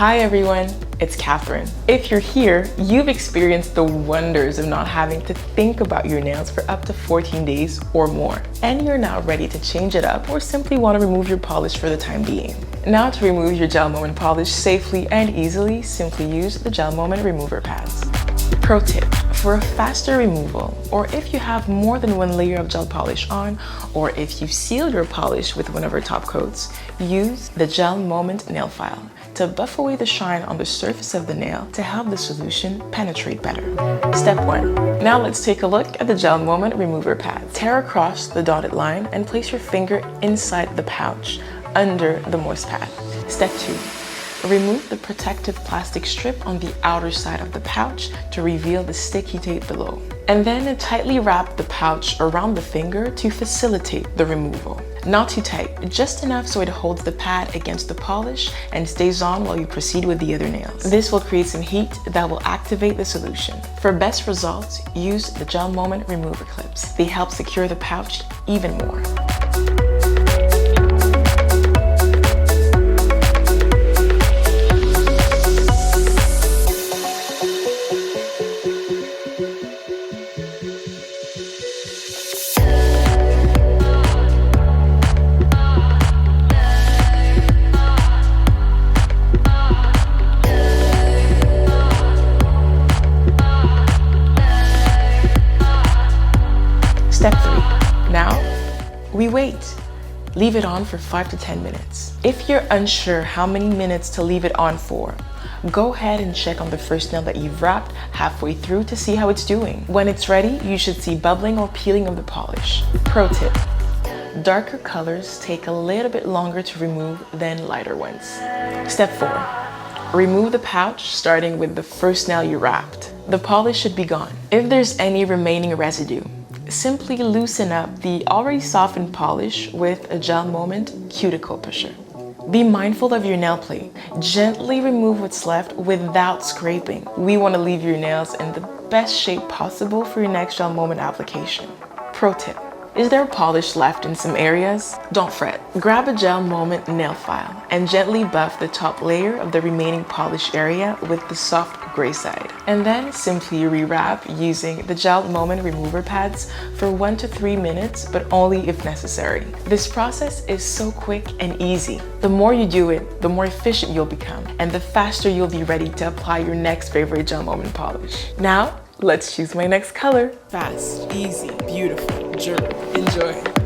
Hi everyone, it's Catherine. If you're here, you've experienced the wonders of not having to think about your nails for up to 14 days or more, and you're now ready to change it up or simply want to remove your polish for the time being. Now to remove your GelMoment polish safely and easily, simply use the GelMoment remover pads. Pro tip, for a faster removal, or if you have more than one layer of gel polish on, or if you've sealed your polish with one of our top coats, use the GelMoment nail file to buff away the shine on the surface of the nail to help the solution penetrate better. Step 1. Now let's take a look at the GelMoment remover pad. Tear across the dotted line and place your finger inside the pouch under the moist pad. Step 2. Remove the protective plastic strip on the outer side of the pouch to reveal the sticky tape below. And then tightly wrap the pouch around the finger to facilitate the removal. Not too tight, just enough so it holds the pad against the polish and stays on while you proceed with the other nails. This will create some heat that will activate the solution. For best results, use the GelMoment remover clips. They help secure the pouch even more. Step 3. Now, we wait. Leave it on for 5 to 10 minutes. If you're unsure how many minutes to leave it on for, go ahead and check on the first nail that you've wrapped halfway through to see how it's doing. When it's ready, you should see bubbling or peeling of the polish. Pro tip. Darker colors take a little bit longer to remove than lighter ones. Step 4. Remove the pouch starting with the first nail you wrapped. The polish should be gone. If there's any remaining residue, simply loosen up the already softened polish with a GelMoment cuticle pusher. Be mindful of your nail plate. Gently remove what's left without scraping. We want to leave your nails in the best shape possible for your next GelMoment application. Pro tip. Is there polish left in some areas? Don't fret. Grab a GelMoment nail file and gently buff the top layer of the remaining polish area with the soft gray side. And then simply rewrap using the GelMoment remover pads for 1 to 3 minutes, but only if necessary. This process is so quick and easy. The more you do it, the more efficient you'll become, and the faster you'll be ready to apply your next favorite GelMoment polish. Now, let's choose my next color. Fast, easy, beautiful, durable. Enjoy.